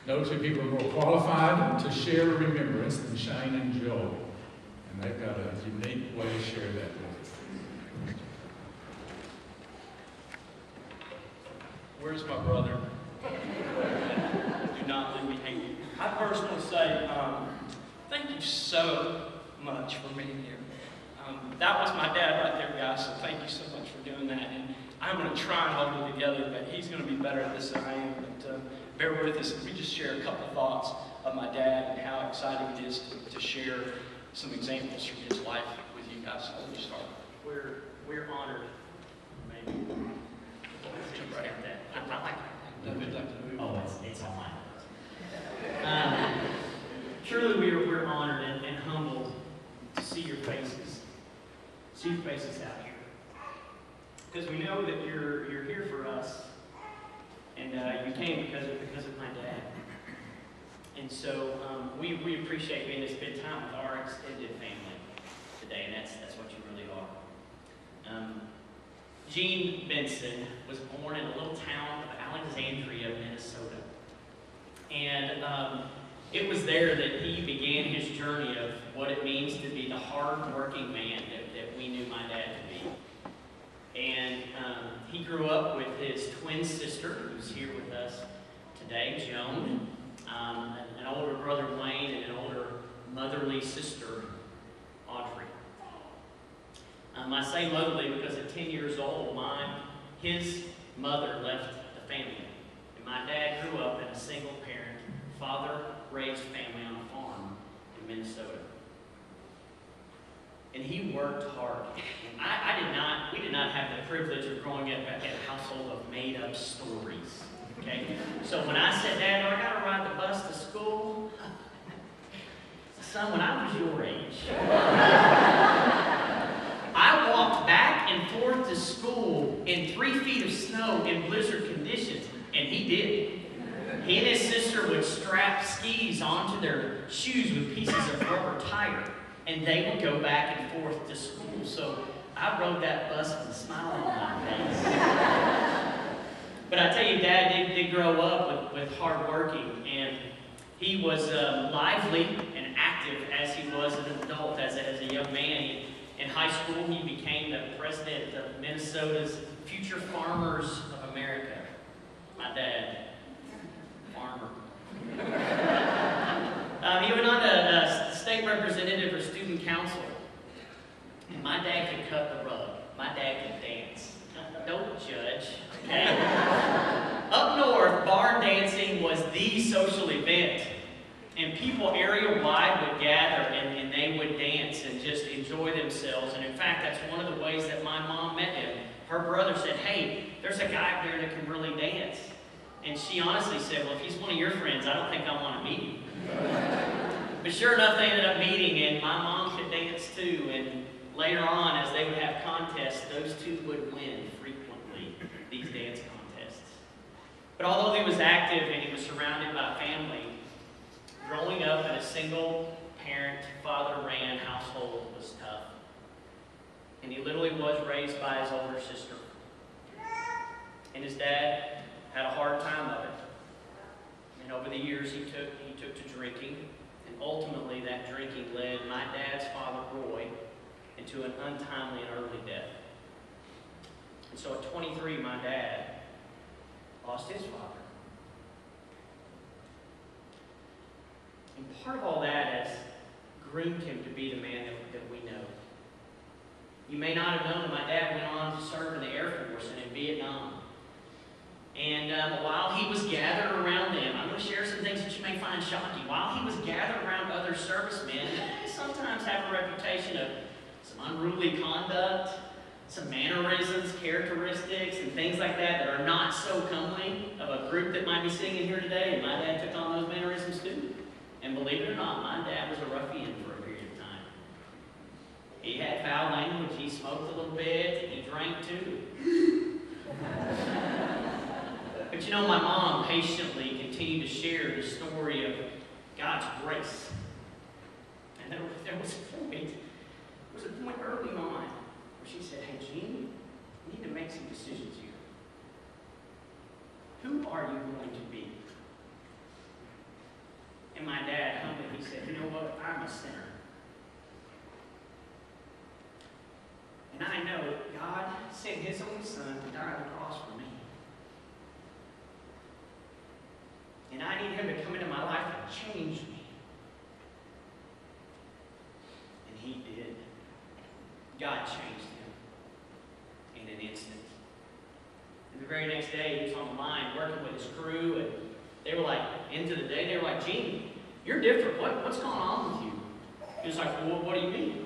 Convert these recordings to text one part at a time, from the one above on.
No two people are more qualified to share a remembrance than Shane and Joel. And they've got a unique way to share that with us. Where's my brother? Do not leave me hanging. I first want to say thank you so much for being here. That was my dad right there, guys, so thank you so much for doing that. And I'm going to try and hold it together, but he's going to be better at this than I am. But bear with us as we just share a couple thoughts of my dad and how exciting it is to share some examples from his life with you guys. So let me start. We're honored. Maybe. Right. I like that. Oh, it's on mine. Truly, we're honored and humbled to see your faces. See your faces out here. Because we know that you're here for us, and you came because of my dad. And so we appreciate being able to spend time with our extended family today, and that's what you really are. Gene Benson was born in a little town of Alexandria, Minnesota. And it was there that he began his journey of what it means to be the hard-working man that we knew my dad to be. And he grew up with his twin sister, who's here with us today, Joan, an older brother, Wayne, and an older motherly sister, Audrey. I say motherly because at 10 years old, his mother left the family. And my dad grew up in a single-parent, father-raised family on a farm in Minnesota. And he worked hard. And we did not have the privilege of growing up in a household of made-up stories. Okay? So when I said, Dad, I got to ride the bus to school, son, when I was your age, I walked back and forth to school in 3 feet of snow in blizzard conditions, and he did. He and his sister would strap skis onto their shoes with pieces of rubber tire, and they would go back and forth to school. So I rode that bus with a smile on my face. But I tell you, Dad did grow up with hard working, and he was lively and active as he was as an adult, as a young man. In high school, he became the president of Minnesota's Future Farmers of America. My dad, farmer. He went on to state representative for student council. And my dad could cut the rug. My dad could dance. Don't judge, okay? Up north, barn dancing was the social event. And people area-wide would gather and they would dance and just enjoy themselves. And in fact, that's one of the ways that my mom met him. Her brother said, hey, there's a guy up there that can really dance. And she honestly said, well, if he's one of your friends, I don't think I want to meet him. But sure enough, they ended up meeting, and my mom could dance too. And later on, as they would have contests, those two would win frequently, these dance contests. But although he was active and he was surrounded by family, growing up in a single-parent, father-ran household was tough. And he literally was raised by his older sister. And his dad had a hard time of it. And over the years, he took to drinking. And ultimately, that drinking led my dad's father, Roy, into an untimely and early death. And so at 23, my dad lost his father. And part of all that has groomed him to be the man that we know. You may not have known that my dad went on to serve in the Air Force and in Vietnam. And while he was gathered around them, I'm going to share some things that you may find shocking. While he was gathered around other servicemen, they sometimes have a reputation of some unruly conduct, some mannerisms, characteristics, and things like that are not so comely of a group that might be sitting in here today. And my dad took on those mannerisms too. And believe it or not, my dad was a ruffian for a period of time. He had foul language, he smoked a little bit, and he drank too. But you know, my mom patiently continued to share the story of God's grace. And there was a point early on where she said, hey, Gene, you need to make some decisions here. Who are you going to be? And my dad humbly, he said, you know what? I'm a sinner. And I know God sent his only son to die on the cross for me. And I need him to come into my life and change me. And he did. God changed him in an instant. And the very next day, he was on the line working with his crew, and they were like, into the day, they were like, Gene, you're different. What's going on with you? He was like, well, what do you mean?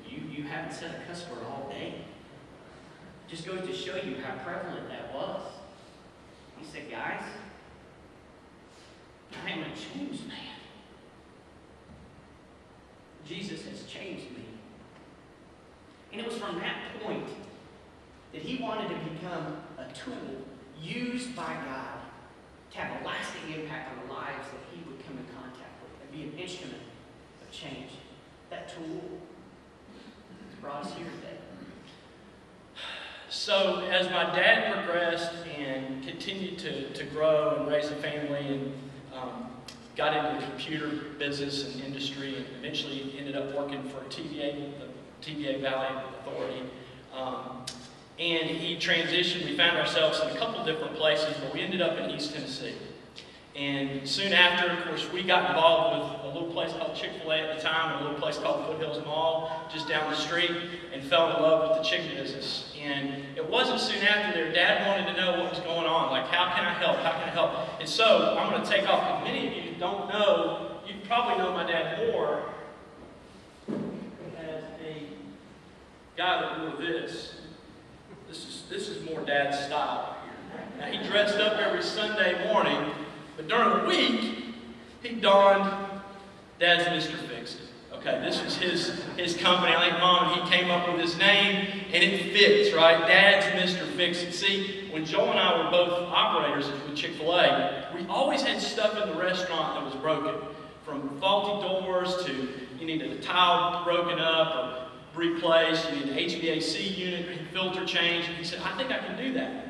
You haven't said a cuss word all day. Just goes to show you how prevalent that was. He said, guys, I am a changed man. Jesus has changed me. And it was from that point that he wanted to become a tool used by God to have a lasting impact on the lives that he would come in contact with and be an instrument of change. That tool has brought us here today. So as my dad progressed and continued to grow and raise a family and got into the computer business and industry and eventually ended up working for TVA, the TVA Valley Authority. And he transitioned. We found ourselves in a couple different places, but we ended up in East Tennessee. And soon after, of course, we got involved with a little place called Chick-fil-A at the time, and a little place called Foothills Mall, just down the street, and fell in love with the chicken business. And it wasn't soon after their dad wanted to know what was going on, like, how can I help, how can I help? And so, I'm going to take off, because many of you don't know, you probably know my dad more as a guy that wore this. This is more dad's style here. Now, he dressed up every Sunday morning, but during the week, he donned Dad's Mr. Fix-It. Okay, this was his company. I think Mom, he came up with his name, and it fits, right? Dad's Mr. Fix-It. See, when Joel and I were both operators with Chick-fil-A, we always had stuff in the restaurant that was broken. From faulty doors to you needed a tile broken up or replaced, you need an HVAC unit, filter change. And he said, I think I can do that.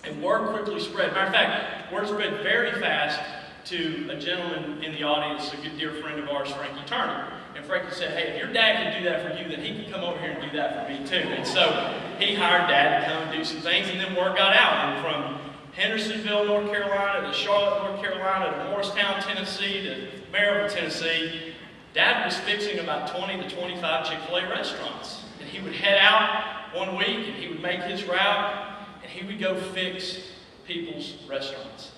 And word quickly spread. Matter of fact, word spread very fast to a gentleman in the audience, a good dear friend of ours, Frankie Turner. And Frankie said, hey, if your dad can do that for you, then he can come over here and do that for me too. And so he hired Dad to come and do some things, and then word got out. And from Hendersonville, North Carolina, to Charlotte, North Carolina, to Morristown, Tennessee, to Maryville, Tennessee, Dad was fixing about 20 to 25 Chick-fil-A restaurants. And he would head out one week, and he would make his route, and he would go fix people's restaurants.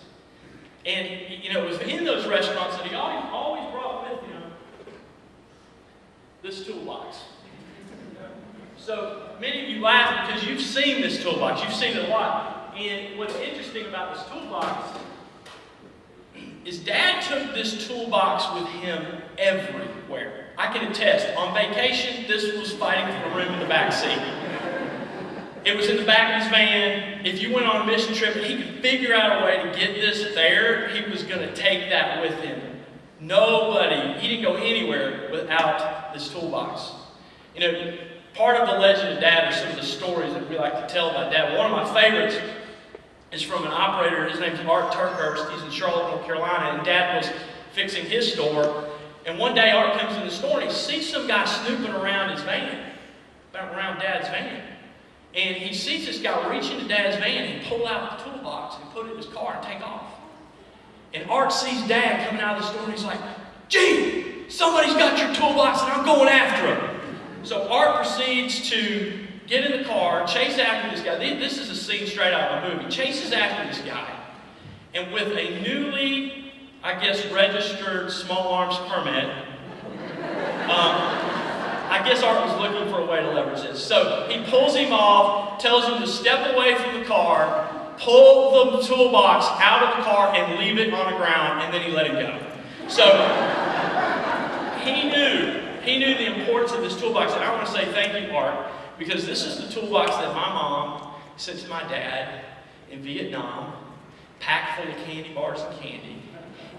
And, you know, it was in those restaurants that he always brought with him this toolbox. So many of you laugh because you've seen this toolbox. You've seen it a lot. And what's interesting about this toolbox is Dad took this toolbox with him everywhere. I can attest, on vacation, this was fighting for the room in the back seat. It was in the back of his van. If you went on a mission trip and he could figure out a way to get this there, he was going to take that with him. Nobody, he didn't go anywhere without this toolbox. You know, part of the legend of Dad are some of the stories that we like to tell about Dad. One of my favorites is from an operator. His name's Art Turkhurst. He's in Charlotte, North Carolina, and Dad was fixing his store. And one day Art comes in the store and he sees some guy snooping around his van, around Dad's van. And he sees this guy reach into Dad's van and pull out the toolbox and put it in his car and take off. And Art sees Dad coming out of the store and he's like, gee, somebody's got your toolbox and I'm going after him. So Art proceeds to get in the car, chase after this guy. This is a scene straight out of a movie. Chases after this guy. And with a newly, I guess, registered small arms permit, I guess Art was looking for a way to leverage this. So he pulls him off, tells him to step away from the car, pull the toolbox out of the car and leave it on the ground, and then he let him go. So he knew the importance of this toolbox, and I want to say thank you, Art, because this is the toolbox that my mom sent to my dad in Vietnam, packed full of candy bars and candy,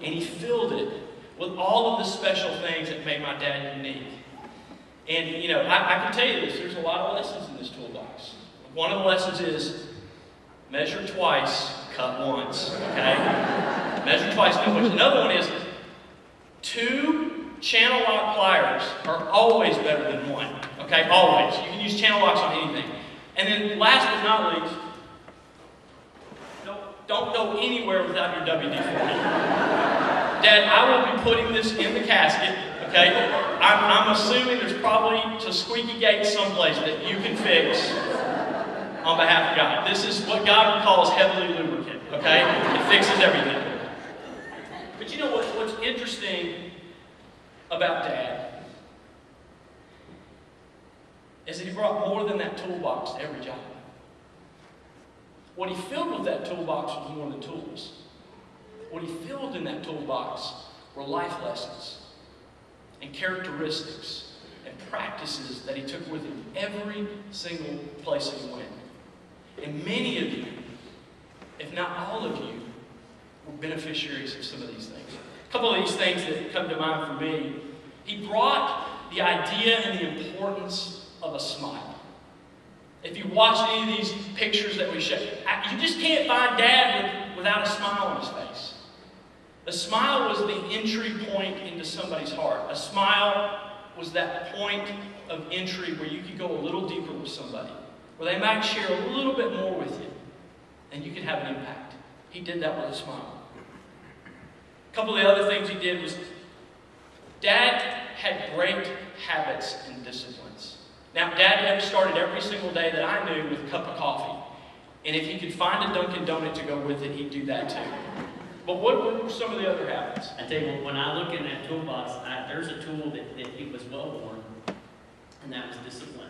and he filled it with all of the special things that made my dad unique. And, you know, I can tell you this, there's a lot of lessons in this toolbox. One of the lessons is measure twice, cut once, okay? Measure twice, cut once. Another one is 2 channel lock pliers are always better than 1. Okay, always. You can use channel locks on anything. And then last but not least, don't go anywhere without your WD-40. Dad, I will be putting this in the casket, okay? I'm assuming there's probably a squeaky gate someplace that you can fix on behalf of God. This is what God calls heavily lubricant, okay? It fixes everything. But you know what's interesting about Dad is that he brought more than that toolbox to every job. What he filled with that toolbox was more than tools. What he filled in that toolbox were life lessons and characteristics and practices that he took with him every single place that he went. And many of you, if not all of you, were beneficiaries of some of these things. A couple of these things that come to mind for me. He brought the idea and the importance of a smile. If you watch any of these pictures that we show, you just can't find Dad without a smile on his face. A smile was the entry point into somebody's heart. A smile was that point of entry where you could go a little deeper with somebody, where they might share a little bit more with you, and you could have an impact. He did that with a smile. A couple of the other things he did was, Dad had great habits and disciplines. Now, Dad started every single day that I knew with a cup of coffee. And if he could find a Dunkin' Donut to go with it, he'd do that too. But what were some of the other habits? I tell you, when I look in that toolbox, there's a tool that he was well worn, and that was discipline.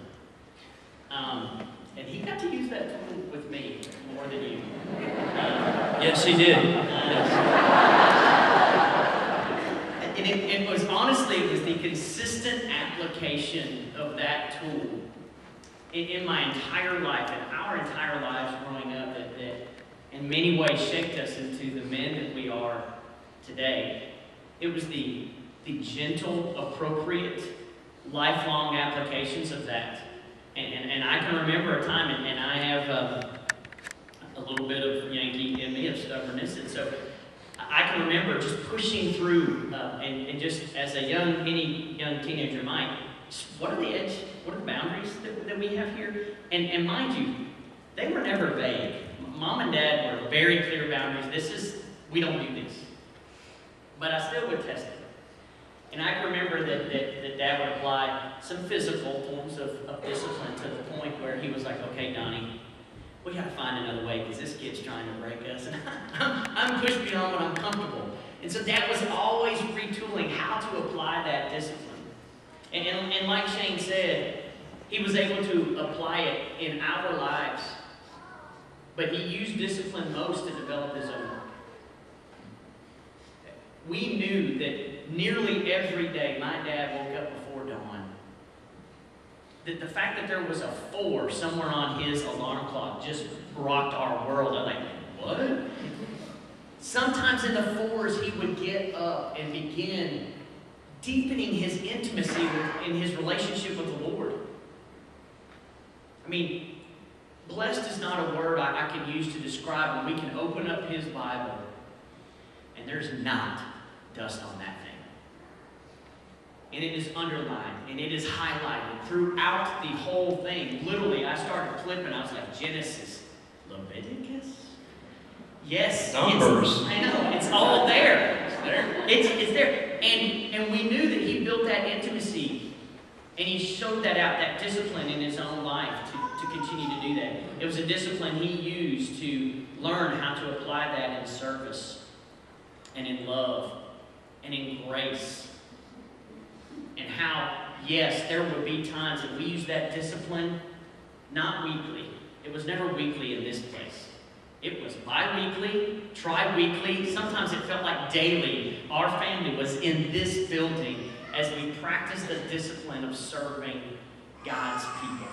And he got to use that tool with me more than you. Yes, he did. And it was honestly, it was the consistent application of that tool in my entire life, in our entire lives growing up, that in many ways shaped us into the men that we are today. It was the gentle, appropriate, lifelong applications of that. And I can remember a time, and I have a little bit of Yankee in me, of stubbornness, and so I can remember just pushing through, and just as any young teenager might, what are the boundaries that we have here? And mind you, they were never vague. Mom and Dad were very clear boundaries. We don't do this. But I still would test it. And I can remember that Dad would apply some physical forms of discipline to the point where he was like, okay, Donnie, we got to find another way because this kid's trying to break us. And I'm pushed beyond what I'm comfortable. And so Dad was always retooling how to apply that discipline. And like Shane said, he was able to apply it in our lives. But he used discipline most to develop his own. We knew that nearly every day my dad woke up before dawn. That the fact that there was a 4 somewhere on his alarm clock just rocked our world. I'm like, what? Sometimes in the 4s he would get up and begin deepening his intimacy in his relationship with the Lord. I mean, blessed is not a word I can use to describe when we can open up his Bible and there's not dust on that thing. And it is underlined and it is highlighted throughout the whole thing. Literally, I started flipping. I was like, Genesis, Leviticus? Yes. Numbers. I know. It's all there. It's there. It's there. And we knew that he built that intimacy and he showed that out, that discipline in his own life to continue to do that. It was a discipline he used to learn how to apply that in service and in love and in grace. And how, yes, there would be times that we use that discipline, not weekly. It was never weekly in this place. It was bi-weekly, tri-weekly. Sometimes it felt like daily. Our family was in this building as we practiced the discipline of serving God's people,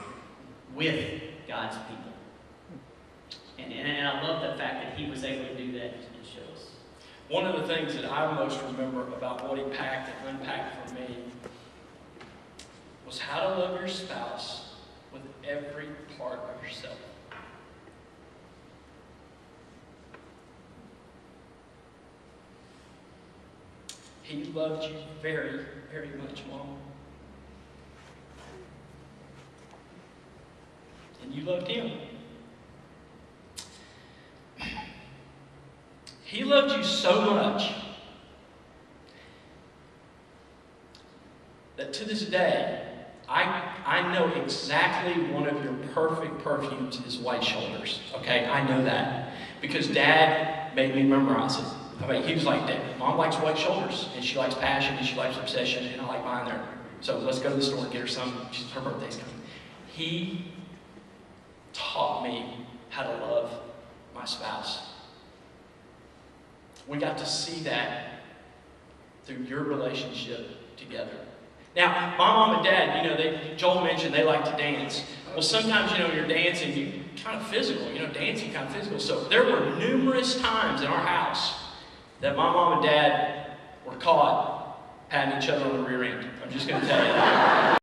with God's people. And I love the fact that he was able to do that and show us. One of the things that I most remember about what he packed and unpacked for me was how to love your spouse with every part of yourself. He loved you very, very much, Mom. And you loved him. He loved you so much that to this day, I know exactly one of your perfect perfumes is White Shoulders. Okay, I know that. Because Dad made me memorize it. I mean, he was like, Dad, Mom likes White Shoulders, and she likes Passion, and she likes Obsession, and I like mine there. So let's go to the store and get her some. Her birthday's coming. He taught me how to love my spouse. We got to see that through your relationship together. Now, my mom and dad, Joel mentioned they like to dance. Well, sometimes, you're dancing, you kind of physical, dancing kind of physical. So there were numerous times in our house that my mom and dad were caught patting each other on the rear end. I'm just going to tell you that.